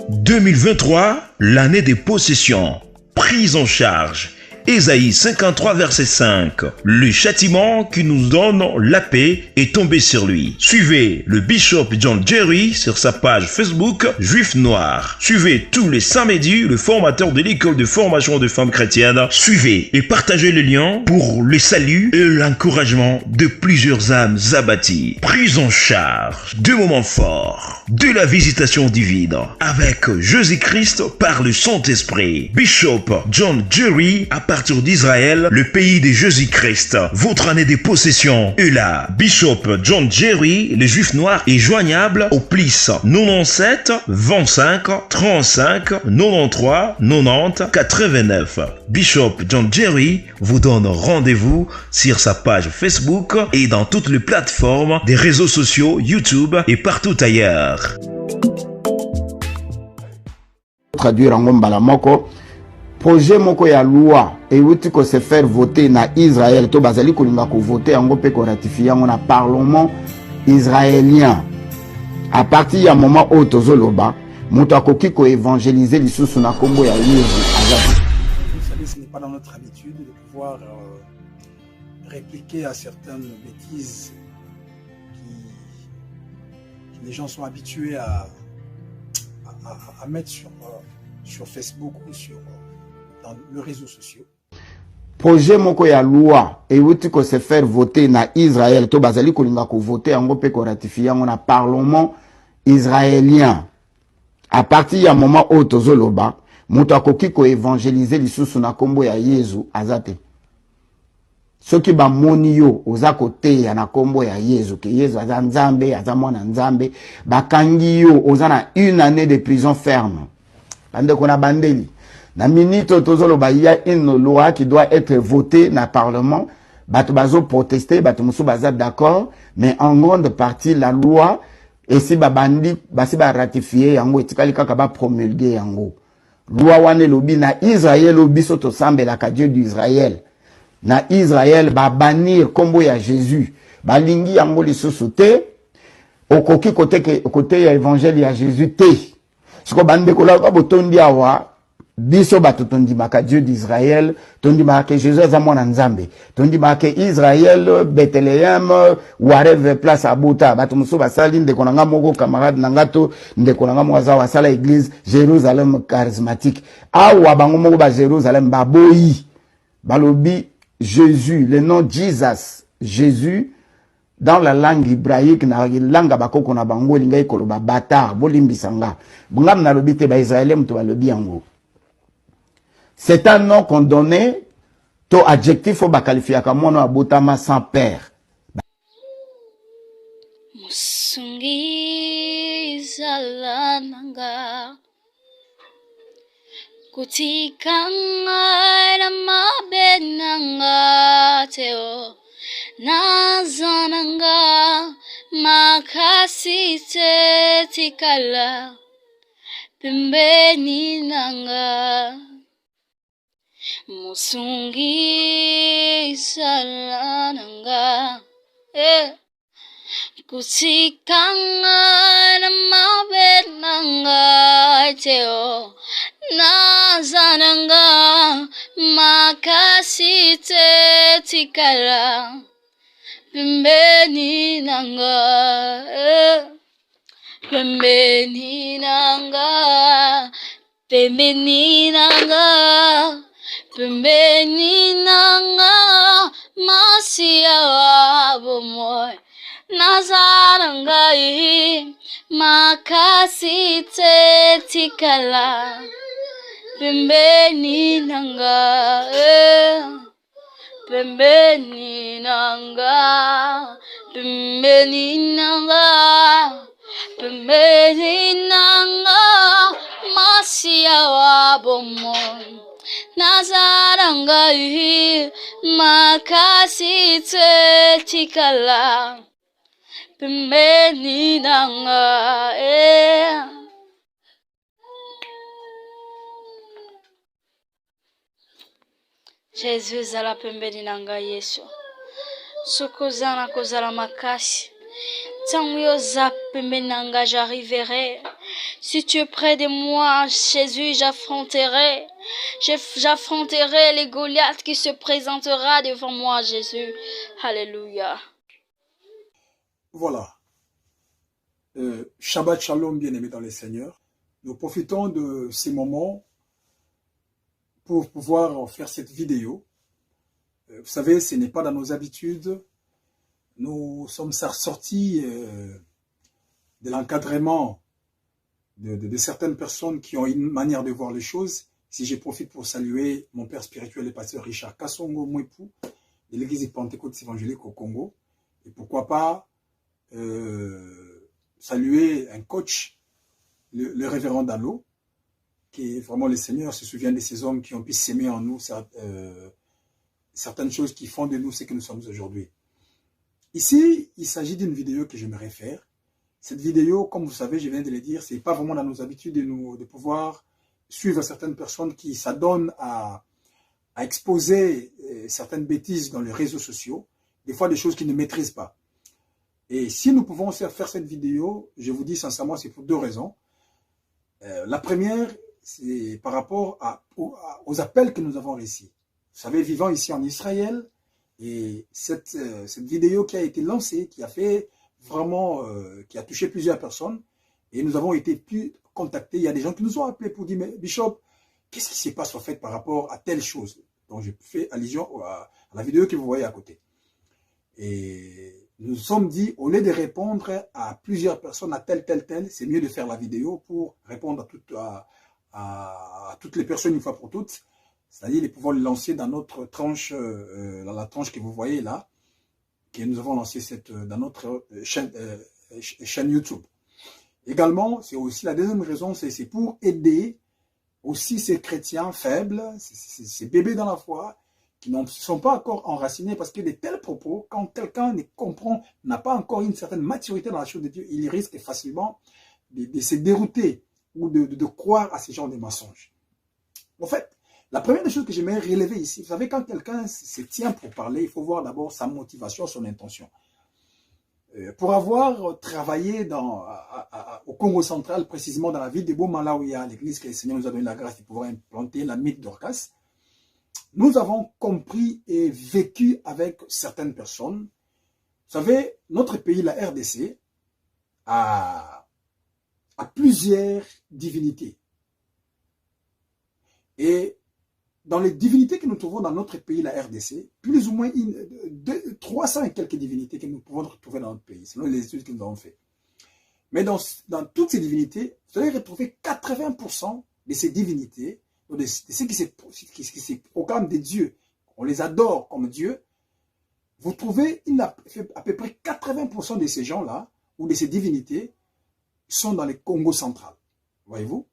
2023, l'année des possessions. Prise en charge. Ésaïe 53 verset 5. Le châtiment qui nous donne la paix est tombé sur lui. Suivez le bishop John Jerry sur sa page Facebook Juif Noir. Suivez tous les samedis le formateur de l'école de formation de femmes chrétiennes. Suivez et partagez le lien pour le salut et l'encouragement de plusieurs âmes abattues. Prise en charge. Deux moments forts de la visitation divine avec Jésus-Christ par le Saint-Esprit. Bishop John Jerry à partir d'Israël, le pays de Jésus-Christ. Votre année des possessions est là. Bishop John Jerry, les Juifs Noirs, est joignable au plus 97 25 35 93 90 89. Bishop John Jerry vous donne rendez-vous sur sa page Facebook et dans toutes les plateformes des réseaux sociaux, YouTube et partout ailleurs. Traduire en ngombala moko projet moko ya loi et outi ko se faire voter na Israël to bazali kolinga ko voter yango pe ko ratifier yango na parlement israélien à partir ya moment où tozoloba muto akoki ko évangéliser lisusu na kombo ya Yesu. Vous savez, ce n'est pas dans notre habitude de pouvoir répliquer à certaines bêtises que les gens sont habitués à mettre sur Facebook ou dans les réseaux sociaux. Projet moko ya loi et outi ko se faire voter na Israël to bazali kolinga ko voter yango pe ko ratifier yango na parlement israélien à partir ya moment où tozoloba muto akoki ko évangéliser lisusu na kombo ya Yesu azate soki ba moni yo oza kote ya na kombo ya Yesu ke Yesu aza nzambe aza mwana nzambe bakangi yo oza na une année de prison ferme bande kona bandeli na minute tozoloba il y a une loi qui doit être votée na parlement bato bazo protester bato musu baza d'accord mais en grande partie la loi et si ba bandi basi ba ratifier yango etikali kaka ba promulguer yango loi wane lobi na Israël lobi soto sambela ka Dieu d'Israël na Israël ba bannir kombo ya Jésus ba lingi yango lisusu te okoki côté ya évangile ya Jésus te siko bande kola ba botondi awa biso bato tondimaka Dieu d'Israël tondimaka Jésus aza mwana nzambe tondimaka Israël Bethléem whatever place abuta bato musu basali ndeko nanga moko camarade nanga to ndeko nanga mwaza wasala église Jérusalem charismatique awa bango moko ba Jérusalem baboyi balobi Jésus le nom Jesus Jésus dans la langue hébraïque na langue bakoko na bango linga ikoloba batar bolimbisanga bungam na lobi te ba Israël mto balobi yango. C'est un nom qu'on donnait, to adjectif au qualifier comme mono abotama sans père. Musungi zalananga kutikanga na mabenanga teo nazananga makasite tikala pembeni nanga Musungi salananga kutikanga na mabenanga teo nazananga makasite tikala pembeni nanga pembeni nanga pembeni nanga pembeni nanga masia wabo moy nazarangai makasite tikala pembeni nanga pembeni nanga pembeni nanga pembeni nanga masia wabo moy nazarangai makasite tikala pembeni nanga Jésus ala pembeni nanga Yesu sokozana kozala makasi tango yo za pembeni nanga j'arriverai Si tu es près de moi, Jésus, j'affronterai les Goliaths qui se présentera devant moi, Jésus. Alléluia. Voilà. Shabbat Shalom, bien-aimés dans les Seigneurs. Nous profitons de ces moments pour pouvoir faire cette vidéo. Vous savez, ce n'est pas dans nos habitudes. Nous sommes sortis de l'encadrement de certaines personnes qui ont une manière de voir les choses. Si je profite pour saluer mon père spirituel, le pasteur Richard Kassongo Mouepou, de l'église Pentecôte évangélique au Congo. Et pourquoi pas saluer un coach, le révérend Dalo, qui est vraiment le Seigneur se souvient de ces hommes qui ont pu s'aimer en nous certaines choses qui font de nous ce que nous sommes aujourd'hui. Ici, il s'agit d'une vidéo que j'aimerais faire. Cette vidéo, comme vous savez, je viens de le dire, ce n'est pas vraiment dans nos habitudes de pouvoir suivre certaines personnes qui s'adonnent à exposer certaines bêtises dans les réseaux sociaux, des fois des choses qu'ils ne maîtrisent pas. Et si nous pouvons faire cette vidéo, je vous dis sincèrement, c'est pour deux raisons. La première, c'est par rapport aux appels que nous avons reçus. Vous savez, vivant ici en Israël, et cette vidéo qui a été lancée, qui a fait vraiment, qui a touché plusieurs personnes, et nous avons été plus contactés. Il y a des gens qui nous ont appelés pour dire, mais Bishop, qu'est-ce qui se passe en fait par rapport à telle chose? Donc je fais allusion à la vidéo que vous voyez à côté. Et nous nous sommes dit, au lieu de répondre à plusieurs personnes, à tel, c'est mieux de faire la vidéo pour répondre à toutes les personnes une fois pour toutes. C'est-à-dire de pouvoir le lancer dans notre tranche, dans la tranche que vous voyez là, que nous avons lancé dans notre chaîne YouTube. Également, c'est aussi la deuxième raison, c'est pour aider aussi ces chrétiens faibles, ces bébés dans la foi, qui ne sont pas encore enracinés, parce que de tels propos, quand quelqu'un ne comprend, n'a pas encore une certaine maturité dans la chose de Dieu, il risque facilement de se dérouter ou de croire à ces genres de mensonges. En fait, la première des choses que j'aimerais relever ici, vous savez, quand quelqu'un se tient pour parler, il faut voir d'abord sa motivation, son intention. Pour avoir travaillé au Congo central, précisément dans la ville de Boma, là où il y a l'église que le Seigneur nous a donné la grâce de pouvoir implanter la mythe d'Orcas, nous avons compris et vécu avec certaines personnes. Vous savez, notre pays, la RDC, a plusieurs divinités. Et dans les divinités que nous trouvons dans notre pays, la RDC, plus ou moins 300 et quelques divinités que nous pouvons retrouver dans notre pays, selon les études que nous avons faites. Mais dans toutes ces divinités, vous allez retrouver 80% de ces divinités, de ceux qui se proclament des dieux, on les adore comme dieux. Vous trouvez à peu près 80% de ces gens-là, ou de ces divinités, sont dans le Congo central. Voyez-vous?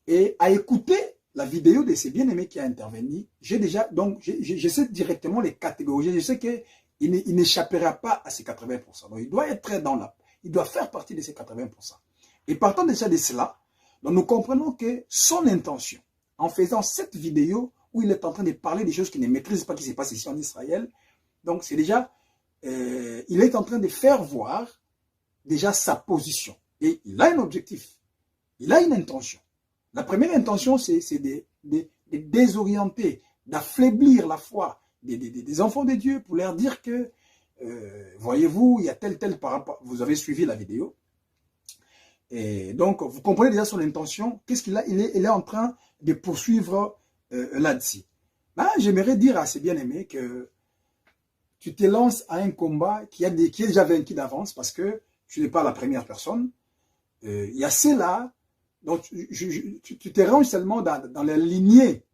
Et à écouter la vidéo de ces bien-aimés qui a intervenu, je sais directement les catégories, je sais qu'il n'échappera pas à ces 80%. Donc il doit être il doit faire partie de ces 80%. Et partant déjà de cela, donc nous comprenons que son intention, en faisant cette vidéo où il est en train de parler des choses qu'il ne maîtrise pas, qui se passe ici en Israël, donc c'est déjà, il est en train de faire voir déjà sa position. Et il a un objectif, il a une intention. La première intention, c'est de désorienter, d'affaiblir la foi des enfants de Dieu pour leur dire que, voyez-vous, il y a tel par rapport. Vous avez suivi la vidéo. Et donc, vous comprenez déjà son intention. Qu'est-ce qu'il a? Il est en train de poursuivre là-dessus. Ben, j'aimerais dire à ces bien-aimés que tu te lances à un combat qui est déjà vaincu d'avance parce que tu n'es pas la première personne. Il y a ceux-là. Donc, tu te ranges seulement dans la lignée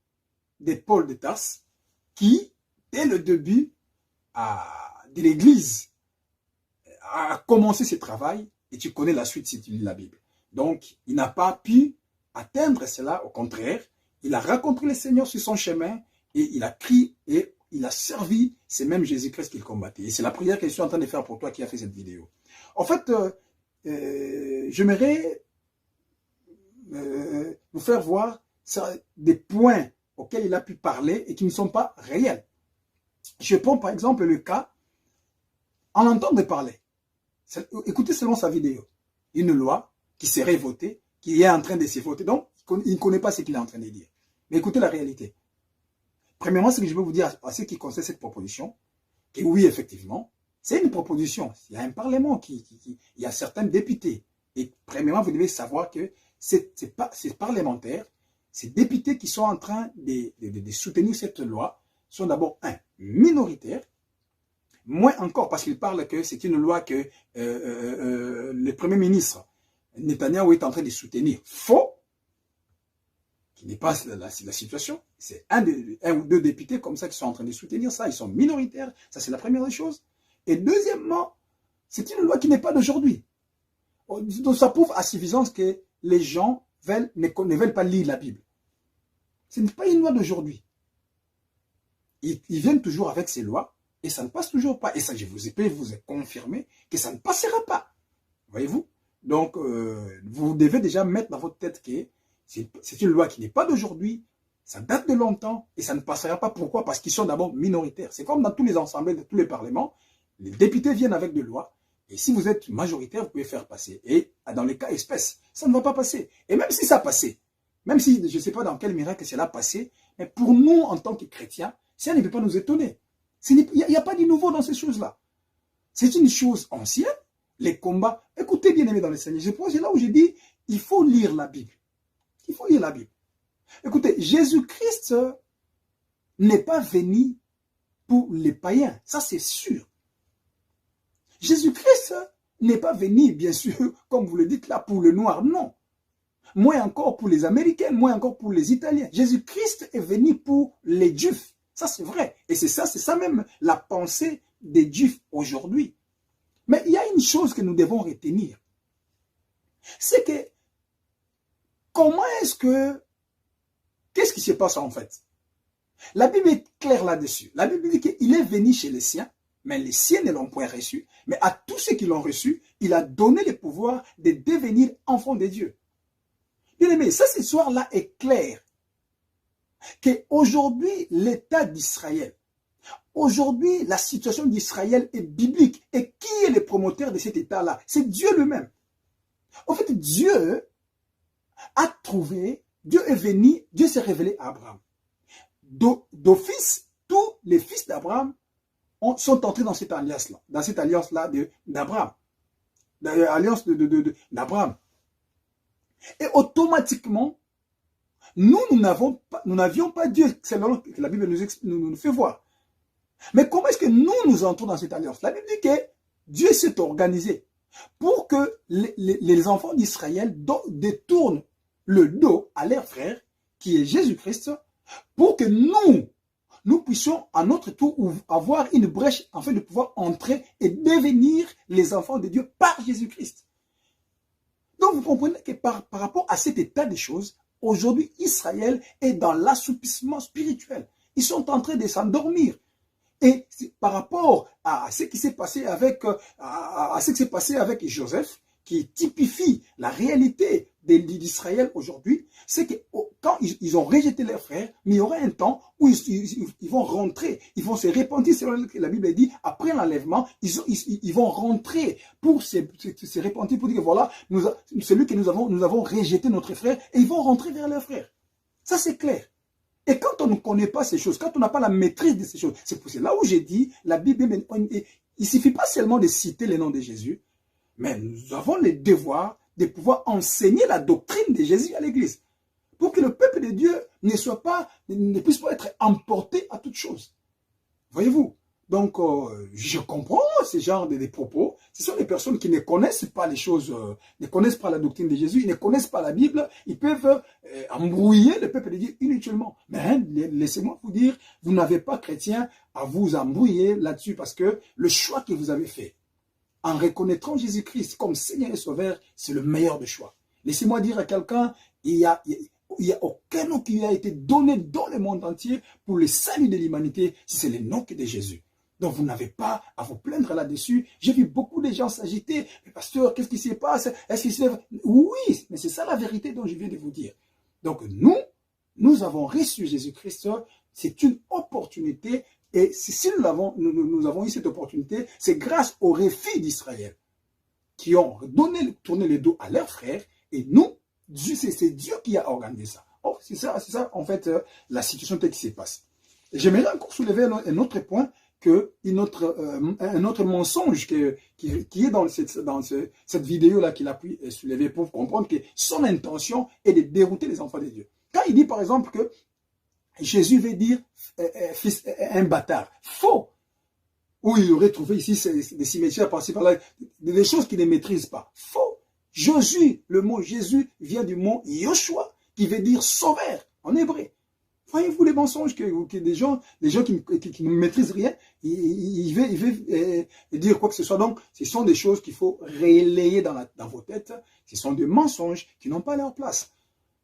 des Paul de Tarse qui, dès le début de l'Église, a commencé ce travail et tu connais la suite si tu lis la Bible. Donc, il n'a pas pu atteindre cela, au contraire, il a rencontré le Seigneur sur son chemin et il a crié et il a servi, c'est même Jésus-Christ qu'il combattait. Et c'est la prière que je suis en train de faire pour toi qui a fait cette vidéo. En fait, j'aimerais vous faire voir des points auxquels il a pu parler et qui ne sont pas réels. Je prends par exemple le cas, en entendant parler, écoutez seulement sa vidéo, une loi qui serait votée qui est en train de se voter. Donc, il ne connaît pas ce qu'il est en train de dire. Mais écoutez la réalité. Premièrement, ce que je veux vous dire à ceux qui concernent cette proposition, que oui, effectivement, c'est une proposition. Il y a un parlement, il y a certains députés. Et premièrement, vous devez savoir que ces parlementaires, ces députés qui sont en train de soutenir cette loi, sont d'abord, minoritaires, moins encore parce qu'ils parlent que c'est une loi que le Premier ministre Netanyahou est en train de soutenir. Faux, qui n'est pas la situation. C'est un ou deux députés comme ça qui sont en train de soutenir ça. Ils sont minoritaires. Ça, c'est la première des choses. Et deuxièmement, c'est une loi qui n'est pas d'aujourd'hui. Donc, ça prouve à suffisance que les gens ne veulent pas lire la Bible. Ce n'est pas une loi d'aujourd'hui. Ils viennent toujours avec ces lois et ça ne passe toujours pas. Et ça, je vous ai confirmé que ça ne passera pas. Voyez-vous? Donc, vous devez déjà mettre dans votre tête que c'est une loi qui n'est pas d'aujourd'hui, ça date de longtemps et ça ne passera pas. Pourquoi? Parce qu'ils sont d'abord minoritaires. C'est comme dans tous les assemblées de tous les parlements, les députés viennent avec des lois et si vous êtes majoritaire, vous pouvez faire passer. Et dans les cas espèces, ça ne va pas passer. Et même si ça passait, même si je ne sais pas dans quel miracle cela a passé, mais pour nous, en tant que chrétiens, ça ne peut pas nous étonner. Il n'y a pas de nouveau dans ces choses-là. C'est une chose ancienne, les combats. Écoutez, bien aimés dans le Seigneur, c'est là où je dis, il faut lire la Bible. Il faut lire la Bible. Écoutez, Jésus-Christ n'est pas venu pour les païens, ça c'est sûr. Jésus-Christ n'est pas venu, bien sûr, comme vous le dites là, pour le noir, non. Moins encore pour les Américains, moins encore pour les Italiens. Jésus-Christ est venu pour les Juifs. Ça, c'est vrai. Et c'est ça même la pensée des Juifs aujourd'hui. Mais il y a une chose que nous devons retenir. C'est que, qu'est-ce qui se passe en fait? La Bible est claire là-dessus. La Bible dit qu'il est venu chez les siens, mais les siens ne l'ont point reçu. Mais à tous ceux qui l'ont reçu, il a donné le pouvoir de devenir enfants de Dieu. Bien aimé, cette histoire-là est claire. Qu'aujourd'hui, l'État d'Israël, aujourd'hui, la situation d'Israël est biblique. Et qui est le promoteur de cet État-là? C'est Dieu lui-même. En fait, Dieu a trouvé, Dieu est venu, Dieu s'est révélé à Abraham. D'office, tous les fils d'Abraham sont entrés dans cette alliance-là d'Abraham. L'alliance d'Abraham. Et automatiquement, nous n'avions pas Dieu, c'est là que la Bible nous fait voir. Mais comment est-ce que nous entrons dans cette alliance? La Bible dit que Dieu s'est organisé pour que les enfants d'Israël détournent le dos à leur frère, qui est Jésus-Christ, pour que nous puissions à notre tour avoir une brèche afin de pouvoir entrer et devenir les enfants de Dieu par Jésus-Christ. Donc vous comprenez que par rapport à cet état des choses, aujourd'hui Israël est dans l'assoupissement spirituel. Ils sont en train de s'endormir. Et par rapport à ce qui s'est passé avec Joseph, qui typifie la réalité d'Israël aujourd'hui, c'est que quand ils ont rejeté leurs frères, mais il y aura un temps où ils vont rentrer, ils vont se repentir, selon ce que la Bible dit, après l'enlèvement, ils vont rentrer pour se repentir, pour dire que voilà, celui que nous avons rejeté notre frère, et ils vont rentrer vers leurs frères. Ça c'est clair. Et quand on ne connaît pas ces choses, quand on n'a pas la maîtrise de ces choses, c'est là où j'ai dit, la Bible, il ne suffit pas seulement de citer le nom de Jésus, mais nous avons le devoir de pouvoir enseigner la doctrine de Jésus à l'Église. Pour que le peuple de Dieu ne puisse pas être emporté à toute chose. Voyez-vous? Donc, je comprends ce genre de propos. Ce sont des personnes qui ne connaissent pas les choses, ne connaissent pas la doctrine de Jésus, ils ne connaissent pas la Bible. Ils peuvent embrouiller le peuple de Dieu inutilement. Mais laissez-moi vous dire, vous n'avez pas, chrétien, à vous embrouiller là-dessus parce que le choix que vous avez fait, en reconnaîtrant Jésus-Christ comme Seigneur et Sauveur, c'est le meilleur des choix. Laissez-moi dire à quelqu'un, il n'y a aucun nom qui a été donné dans le monde entier pour le salut de l'humanité, si c'est le nom de Jésus. Donc vous n'avez pas à vous plaindre là-dessus. J'ai vu beaucoup de gens s'agiter. Mais pasteur, qu'est-ce qui se passe? Est-ce que c'est... Oui, mais c'est ça la vérité dont je viens de vous dire. Donc nous avons reçu Jésus-Christ. C'est une opportunité. Et si nous avons eu cette opportunité, c'est grâce aux refus d'Israël qui ont tourné le dos à leurs frères. Et nous, C'est Dieu qui a organisé ça. Oh, c'est ça, en fait, la situation telle qui se passe. J'aimerais encore soulever un autre point, un autre mensonge qui est dans cette vidéo-là qu'il a pu soulever pour comprendre que son intention est de dérouter les enfants de Dieu. Quand il dit, par exemple, que Jésus veut dire fils, un bâtard, faux. Où il aurait trouvé ici des cimetières par-ci par-là, des choses qu'il ne maîtrise pas. Faux. Jésus, le mot Jésus vient du mot Yoshua, qui veut dire sauveur en hébreu. Voyez-vous les mensonges que des gens qui ne maîtrisent rien, ils veulent dire quoi que ce soit. Donc, ce sont des choses qu'il faut relayer dans vos têtes. Ce sont des mensonges qui n'ont pas leur place.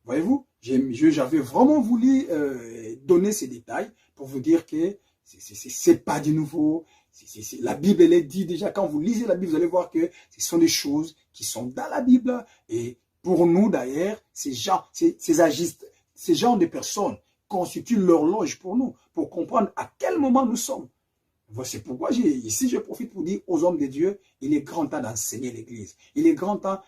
Voyez-vous, j'avais vraiment voulu donner ces détails pour vous dire que c'est pas du nouveau. La Bible, elle est dit déjà, quand vous lisez la Bible, vous allez voir que ce sont des choses qui sont dans la Bible. Et pour nous, d'ailleurs, ces gens de personnes constituent l'horloge pour nous, pour comprendre à quel moment nous sommes. C'est pourquoi ici, je profite pour dire aux hommes de Dieu, il est grand temps d'enseigner l'Église. Il est grand temps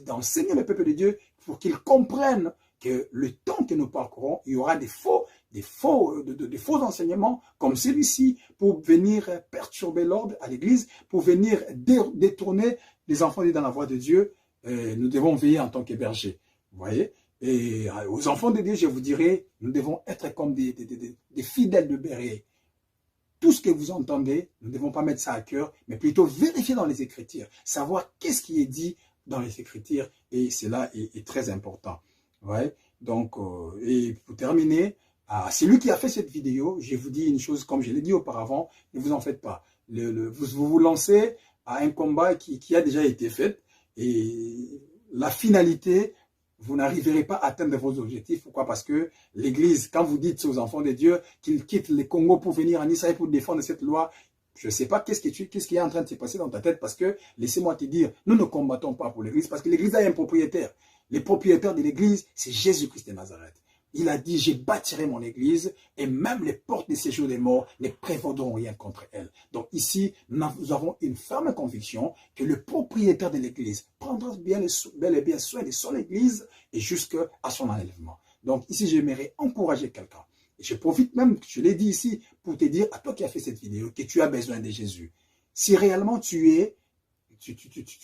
d'enseigner le peuple de Dieu pour qu'ils comprennent que le temps que nous parcourons, il y aura des faux enseignements comme celui-ci pour venir perturber l'ordre à l'Église, pour venir détourner les enfants dans la voie de Dieu. Nous devons veiller en tant que bergers. Vous voyez? Et aux enfants de Dieu, je vous dirais, nous devons être comme des fidèles de berger. Tout ce que vous entendez, nous ne devons pas mettre ça à cœur, mais plutôt vérifier dans les Écritures, savoir qu'est-ce qui est dit dans les Écritures, et cela est très important. Ouais. Donc, et pour terminer, celui qui a fait cette vidéo, je vous dis une chose, comme je l'ai dit auparavant, ne vous en faites pas. Vous lancez à un combat qui a déjà été fait, et la finalité, vous n'arriverez pas à atteindre vos objectifs. Pourquoi? Parce que l'Église, quand vous dites aux enfants de Dieu qu'ils quittent le Congo pour venir en Israël pour défendre cette loi, je ne sais pas qu'est-ce qui est en train de se passer dans ta tête, parce que, laissez-moi te dire, nous ne combattons pas pour l'Église, parce que l'Église a un propriétaire. Le propriétaire de l'Église, c'est Jésus-Christ de Nazareth. Il a dit, je bâtirai mon Église, et même les portes des séjours des morts ne prévaudront rien contre elle. Donc ici, nous avons une ferme conviction que le propriétaire de l'Église prendra bel et bien soin de son Église et jusqu'à son enlèvement. Donc ici, j'aimerais encourager quelqu'un. Et je profite même, je l'ai dit ici, pour te dire, à toi qui as fait cette vidéo, que tu as besoin de Jésus. Si réellement tu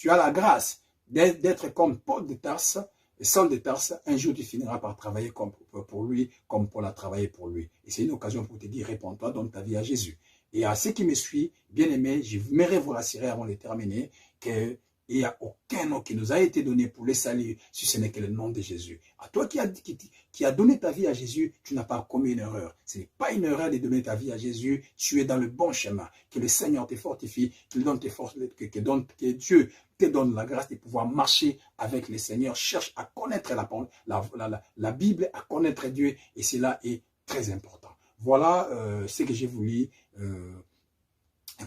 as la grâce d'être comme Paul de Tarse, et Saul de Tarse, un jour tu finiras par travailler comme pour lui, comme Paul a travaillé pour lui. Et c'est une occasion pour te dire, réponds-toi, donne ta vie à Jésus. Et à ceux qui me suivent, bien aimés, j'aimerais vous rassurer avant de terminer qu'il n'y a aucun nom qui nous a été donné pour le salut, si ce n'est que le nom de Jésus. À toi qui a donné ta vie à Jésus, tu n'as pas commis une erreur. Ce n'est pas une erreur de donner ta vie à Jésus, tu es dans le bon chemin. Que le Seigneur te fortifie, qu'il donne tes forces, que Dieu te donne la grâce de pouvoir marcher avec le Seigneur. Cherche à connaître la Bible, à connaître Dieu, et cela est très important. Voilà ce que j'ai voulu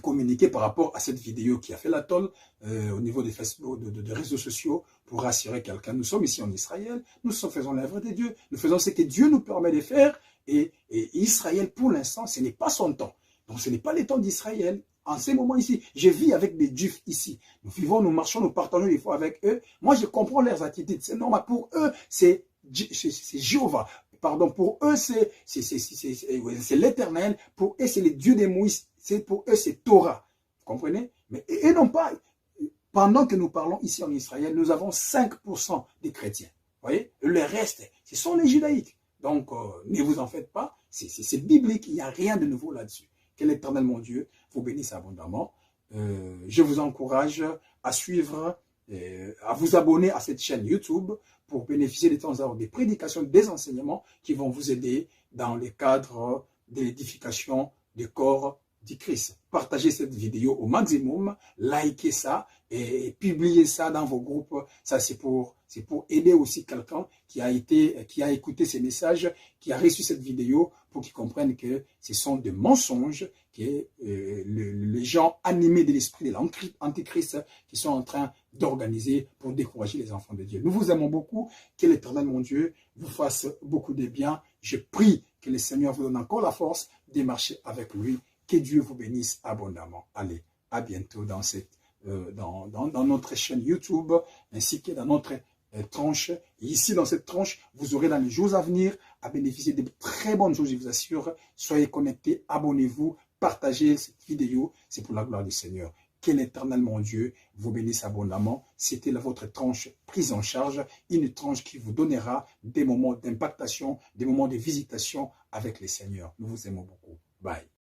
communiquer par rapport à cette vidéo qui a fait la tolle au niveau des Facebook, des réseaux sociaux, pour rassurer quelqu'un. Nous sommes ici en Israël, nous faisons l'œuvre de Dieu, nous faisons ce que Dieu nous permet de faire, et Israël, pour l'instant, ce n'est pas son temps. Donc ce n'est pas le temps d'Israël. En ces moments ici, je vis avec des Juifs ici. Nous vivons, nous marchons, nous partageons des fois avec eux. Moi, je comprends leurs attitudes. C'est normal. Pour eux, c'est Jéhovah. Pardon, pour eux, c'est l'Éternel. Pour eux, c'est le Dieu de Moïse. Pour eux, c'est Torah. Vous comprenez? Mais et non pas. Pendant que nous parlons ici en Israël, nous avons 5% des chrétiens. Vous voyez? Le reste, ce sont les judaïques. Donc, ne vous en faites pas. C'est biblique. Il n'y a rien de nouveau là-dessus. Que l'Éternel, mon Dieu, vous bénisse abondamment. Je vous encourage à suivre, à vous abonner à cette chaîne YouTube pour bénéficier de temps en temps des prédications, des enseignements qui vont vous aider dans le cadre de l'édification du corps du Christ. Partagez cette vidéo au maximum, likez ça et publiez ça dans vos groupes. Ça, c'est pour aider aussi quelqu'un qui a écouté ces messages, qui a reçu cette vidéo, pour qu'ils comprennent que ce sont des mensonges que les gens animés de l'esprit de l'Antichrist qui sont en train d'organiser pour décourager les enfants de Dieu. Nous vous aimons beaucoup. Que l'Éternel, mon Dieu, vous fasse beaucoup de bien. Je prie que le Seigneur vous donne encore la force de marcher avec lui. Que Dieu vous bénisse abondamment. Allez, à bientôt dans notre chaîne YouTube, ainsi que dans notre tranche. Et ici, dans cette tranche, vous aurez dans les jours à venir à bénéficier de très bonnes choses, je vous assure. Soyez connectés, abonnez-vous, partagez cette vidéo. C'est pour la gloire du Seigneur. Que l'Éternel, mon Dieu, vous bénisse abondamment. C'était votre tranche prise en charge, une tranche qui vous donnera des moments d'impactation, des moments de visitation avec les Seigneurs. Nous vous aimons beaucoup. Bye.